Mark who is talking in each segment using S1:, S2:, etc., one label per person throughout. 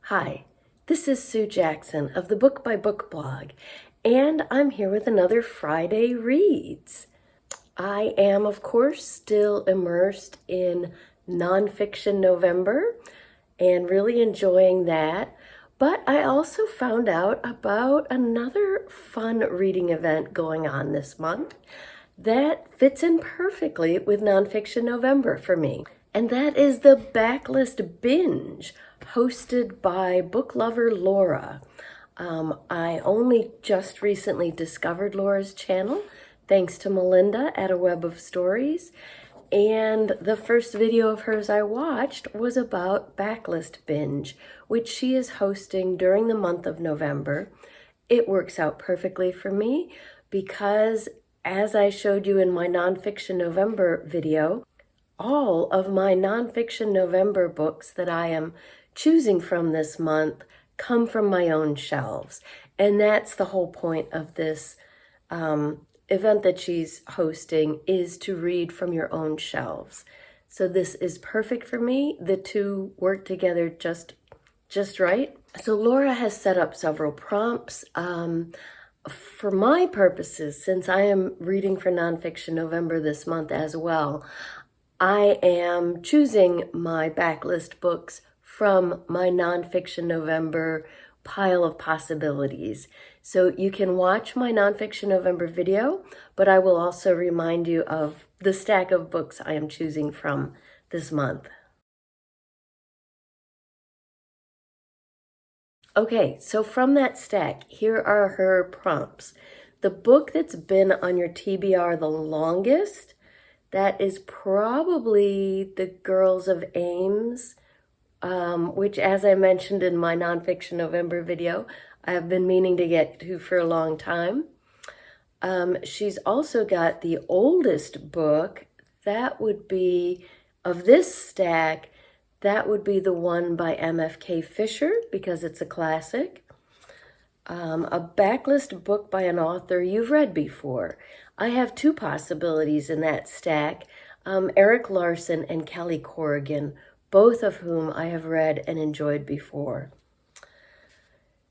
S1: Hi, this is Sue Jackson of the Book by Book blog, and I'm here with another Friday Reads. I am, of course, still immersed in Nonfiction November and really enjoying that, but I also found out about another fun reading event going on this month that fits in perfectly with Nonfiction November for me, and that is the Backlist Binge, hosted by book lover Laura. I only just recently discovered Laura's channel, thanks to Melinda at A Web of Stories, and the first video of hers I watched was about Backlist Binge, which she is hosting during the month of November. It works out perfectly for me because, as I showed you in my Nonfiction November video, all of my Nonfiction November books that I am choosing from this month come from my own shelves. And that's the whole point of this event that she's hosting, is to read from your own shelves. So this is perfect for me. The two work together just right. So Laura has set up several prompts. For my purposes, since I am reading for Nonfiction November this month as well, I am choosing my backlist books from my Nonfiction November pile of possibilities. So you can watch my Nonfiction November video, but I will also remind you of the stack of books I am choosing from this month. Okay, so from that stack, here are her prompts. The book that's been on your TBR the longest, that is probably The Girls of Ames, which, as I mentioned in my Nonfiction November video, I have been meaning to get to for a long time. She's also got the oldest book. That would be, of this stack, that would be the one by MFK Fisher, because it's a classic. A backlist book by an author you've read before. I have two possibilities in that stack, Eric Larson and Kelly Corrigan, both of whom I have read and enjoyed before.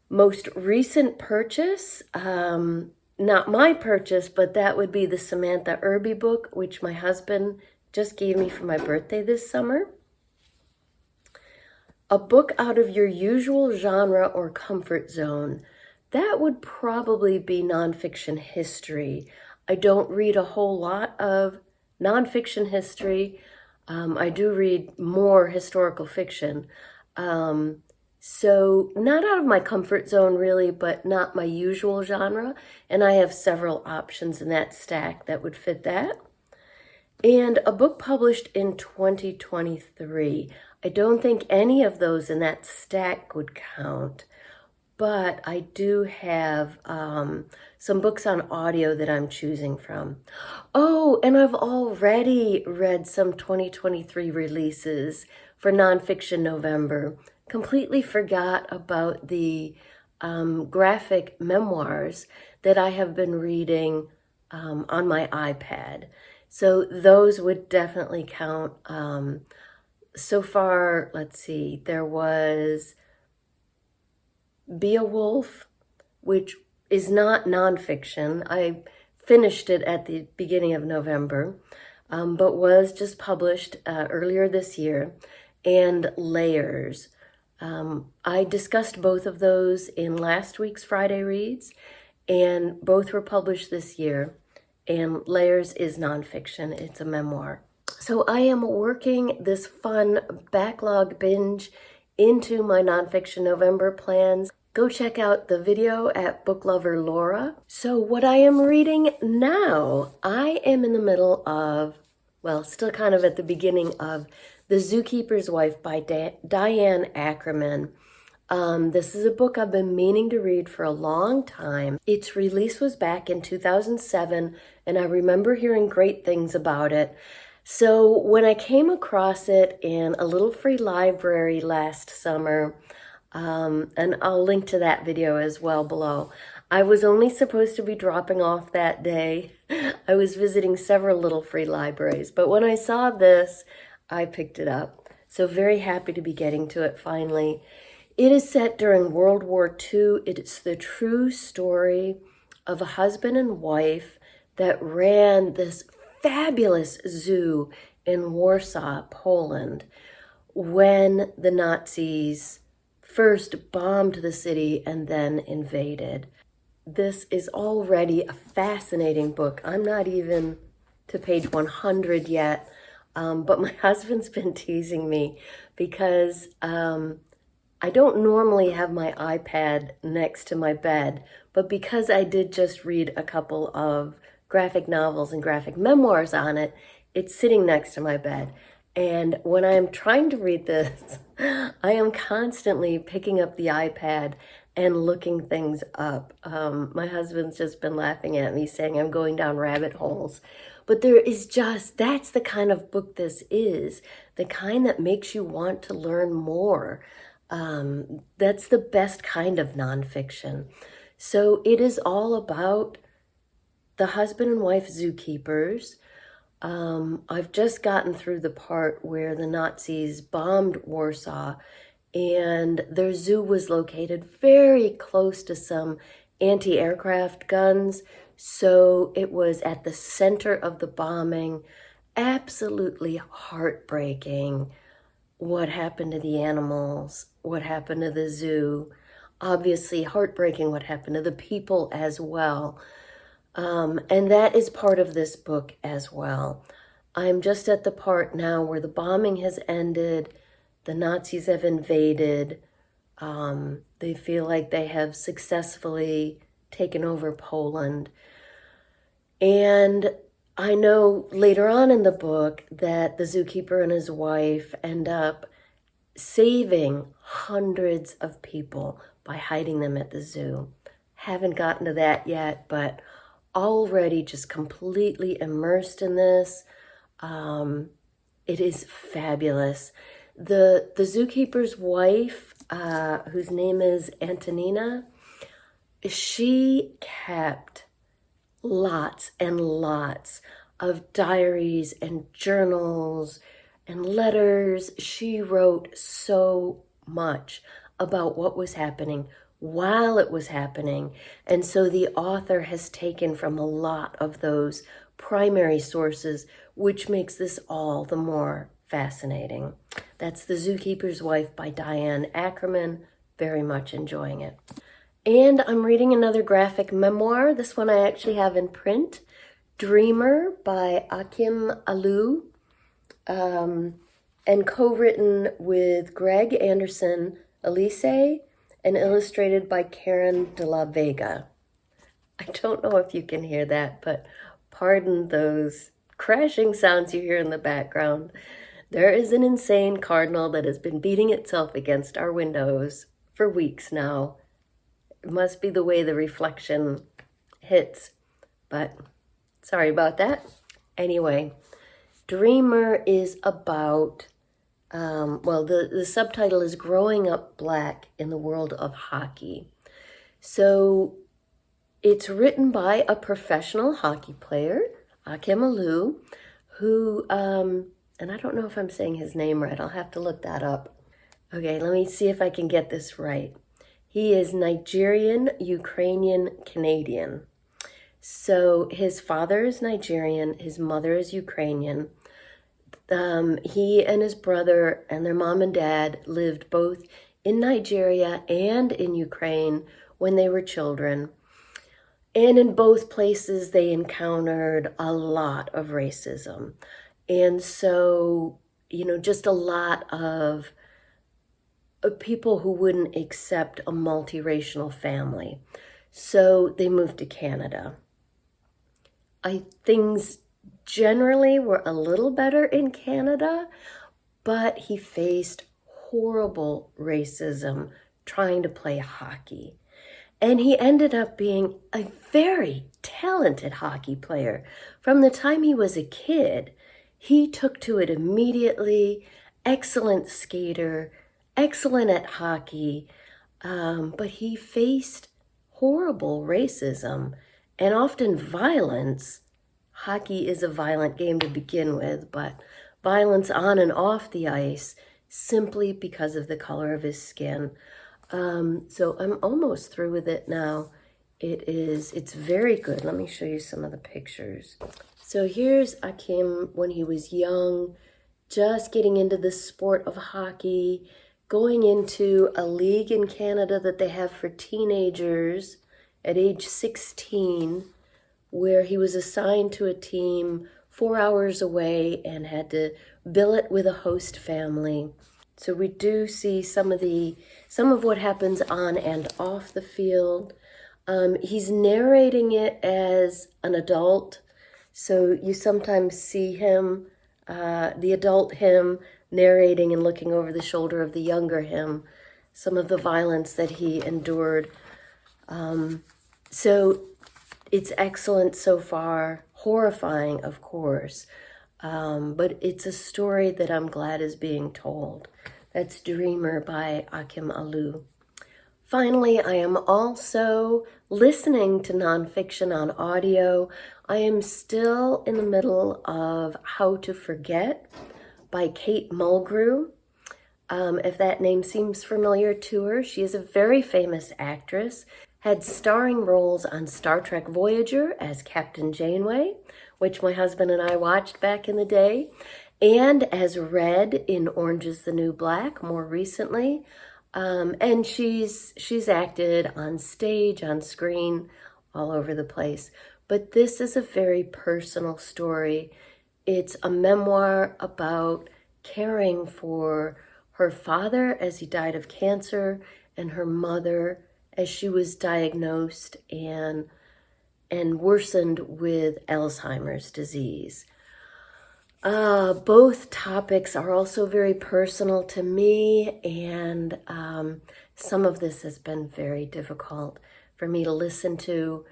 S1: Most recent purchase, not my purchase, but that would be the Samantha Irby book, which my husband just gave me for my birthday this summer. A book out of your usual genre or comfort zone. That would probably be nonfiction history. I don't read a whole lot of nonfiction history. I do read more historical fiction. So not out of my comfort zone really, but not my usual genre. And I have several options in that stack that would fit that. And a book published in 2023. I don't think any of those in that stack would count, but I do have some books on audio that I'm choosing from. Oh, and I've already read some 2023 releases for Nonfiction November. Completely forgot about the graphic memoirs that I have been reading on my iPad. So those would definitely count. So far, let's see, there was Beowulf, which is not nonfiction. I finished it at the beginning of November, but was just published earlier this year, and Layers. I discussed both of those in last week's Friday Reads, and both were published this year, and Layers is nonfiction. It's a memoir. So I am working this fun backlog binge into my Nonfiction November plans. Go check out the video at Book Lover Laura. So what I am reading now, I am in the middle of, well, still kind of at the beginning of The Zookeeper's Wife by Diane Ackerman. This is a book I've been meaning to read for a long time. Its release was back in 2007, and I remember hearing great things about it. So when I came across it in a little free library last summer, and I'll link to that video as well below, I was only supposed to be dropping off that day. I was visiting several little free libraries, but when I saw this, I picked it up. So very happy to be getting to it finally. It is set during World War II. It's the true story of a husband and wife that ran this fabulous zoo in Warsaw, Poland, when the Nazis first bombed the city and then invaded. This is already a fascinating book. I'm not even to page 100 yet, but my husband's been teasing me because I don't normally have my iPad next to my bed, but because I did just read a couple of graphic novels and graphic memoirs on it, it's sitting next to my bed. And when I'm trying to read this, I am constantly picking up the iPad and looking things up. My husband's just been laughing at me saying I'm going down rabbit holes. But there is that's the kind of book this is, the kind that makes you want to learn more. That's the best kind of nonfiction. So it is all about the husband and wife zookeepers. I've just gotten through the part where the Nazis bombed Warsaw and their zoo was located very close to some anti-aircraft guns. So it was at the center of the bombing. Absolutely heartbreaking. What happened to the animals, what happened to the zoo, obviously heartbreaking what happened to the people as well. And that is part of this book as well. I'm just at the part now where the bombing has ended, the Nazis have invaded, they feel like they have successfully taken over Poland. And I know later on in the book that the zookeeper and his wife end up saving hundreds of people by hiding them at the zoo. Haven't gotten to that yet, but already just completely immersed in this. It is fabulous. The zookeeper's wife, whose name is Antonina, she kept lots and lots of diaries and journals and letters. She wrote so much about what was happening while it was happening. And so the author has taken from a lot of those primary sources, which makes this all the more fascinating. That's The Zookeeper's Wife by Diane Ackerman. Very much enjoying it. And I'm reading another graphic memoir. This one I actually have in print. Dreamer by Akim Alou, and co-written with Greg Anderson Elise and illustrated by Karen de la Vega. I don't know if you can hear that, but pardon those crashing sounds you hear in the background. There is an insane cardinal that has been beating itself against our windows for weeks now. It must be the way the reflection hits, but sorry about that. Anyway, Dreamer is about, the subtitle is Growing Up Black in the World of Hockey. So it's written by a professional hockey player, Akim Alou, who, and I don't know if I'm saying his name right. I'll have to look that up. Okay, let me see if I can get this right. He is Nigerian, Ukrainian, Canadian. So his father is Nigerian, his mother is Ukrainian. He and his brother and their mom and dad lived both in Nigeria and in Ukraine when they were children. And in both places, they encountered a lot of racism. And so, just a lot of people who wouldn't accept a multiracial family. So they moved to Canada. Things generally were a little better in Canada, but he faced horrible racism trying to play hockey. And he ended up being a very talented hockey player. From the time he was a kid, he took to it immediately. Excellent skater, excellent at hockey, but he faced horrible racism and often violence. Hockey is a violent game to begin with, but violence on and off the ice simply because of the color of his skin. So I'm almost through with it now. It's very good. Let me show you some of the pictures. So here's Akim when he was young, just getting into the sport of hockey, going into a league in Canada that they have for teenagers at age 16, where he was assigned to a team 4 hours away and had to billet with a host family. So we do see some of what happens on and off the field. He's narrating it as an adult, so you sometimes see him, the adult him, narrating and looking over the shoulder of the younger him, some of the violence that he endured. So it's excellent so far, horrifying, of course, but it's a story that I'm glad is being told. That's Dreamer by Akim Alu. Finally, I am also listening to nonfiction on audio. I am still in the middle of How to Forget by Kate Mulgrew. If that name seems familiar to her, she is a very famous actress, had starring roles on Star Trek Voyager as Captain Janeway, which my husband and I watched back in the day, and as Red in Orange is the New Black more recently. And she's acted on stage, on screen, all over the place. But this is a very personal story. It's a memoir about caring for her father as he died of cancer and her mother as she was diagnosed and worsened with Alzheimer's disease. Both topics are also very personal to me, and some of this has been very difficult for me to listen to,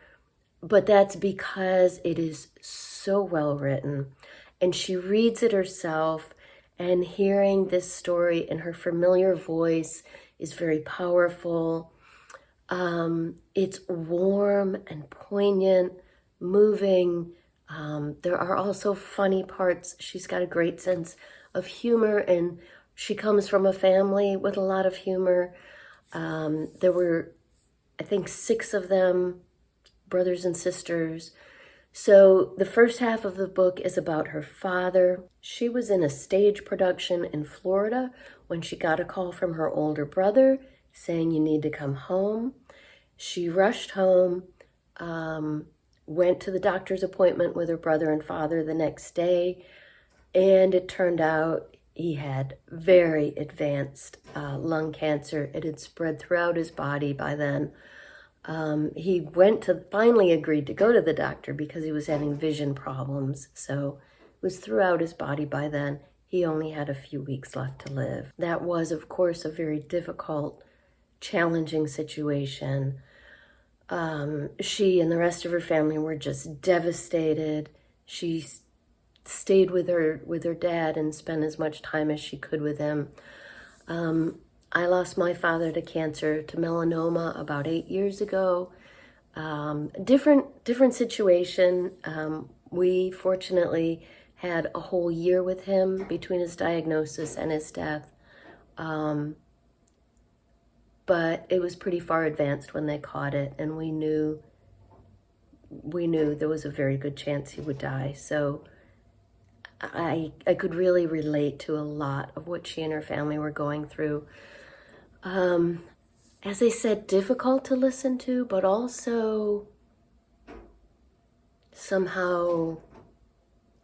S1: but that's because it is so well written, and she reads it herself, and hearing this story in her familiar voice is very powerful. It's warm and poignant, moving. There are also funny parts. She's got a great sense of humor, and she comes from a family with a lot of humor. There were, I think, 6 of them, brothers and sisters. So the first half of the book is about her father. She was in a stage production in Florida when she got a call from her older brother saying, "You need to come home." She rushed home, went to the doctor's appointment with her brother and father the next day, and it turned out he had very advanced lung cancer. It had spread throughout his body by then. He finally agreed to go to the doctor because he was having vision problems, so it was throughout his body by then. He only had a few weeks left to live. That was, of course, a very difficult, challenging situation. She and the rest of her family were just devastated. She stayed with her dad and spent as much time as she could with him. I lost my father to cancer, to melanoma, about 8 years ago. Different situation. We fortunately had a whole year with him between his diagnosis and his death. But it was pretty far advanced when they caught it, and we knew there was a very good chance he would die. So I could really relate to a lot of what she and her family were going through. As I said, difficult to listen to, but also somehow,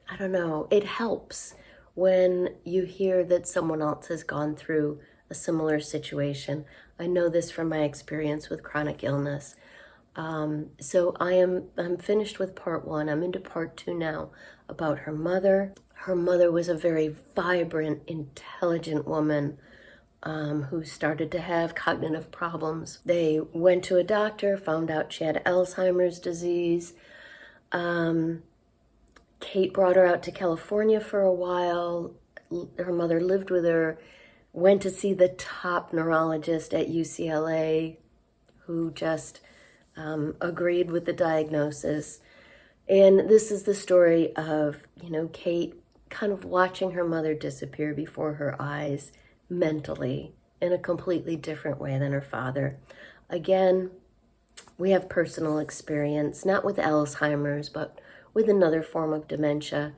S1: I don't know, it helps when you hear that someone else has gone through a similar situation. I know this from my experience with chronic illness. So I'm finished with part 1. I'm into part 2 now, about her mother. Her mother was a very vibrant, intelligent woman who started to have cognitive problems. They went to a doctor, found out she had Alzheimer's disease. Kate brought her out to California for a while. Her mother lived with her, went to see the top neurologist at UCLA, who just agreed with the diagnosis. And this is the story of, Kate kind of watching her mother disappear before her eyes mentally in a completely different way than her father. Again, we have personal experience, not with Alzheimer's, but with another form of dementia.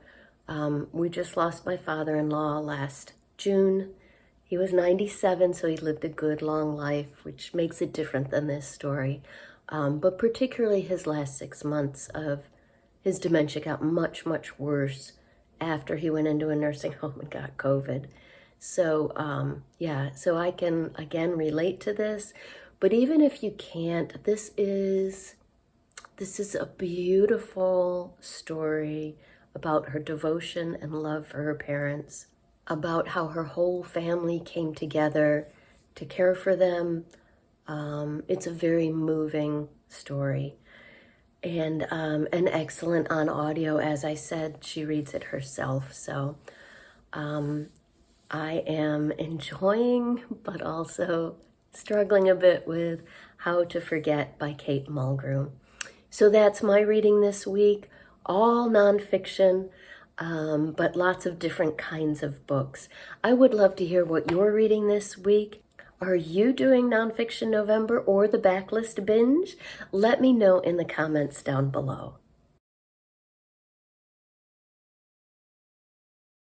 S1: We just lost my father-in-law last June. He was 97, so he lived a good long life, which makes it different than this story. But particularly his last 6 months of his dementia got much, much worse after he went into a nursing home and got COVID. So, yeah, so I can, again, relate to this. But even if you can't, this is a beautiful story about her devotion and love for her parents, about how her whole family came together to care for them. It's a very moving story, and excellent on audio. As I said, she reads it herself, so I am enjoying, but also struggling a bit with How to Forget by Kate Mulgrew. So that's my reading this week, all nonfiction, but lots of different kinds of books. I would love to hear what you're reading this week. Are you doing Nonfiction November or the Backlist Binge? Let me know in the comments down below.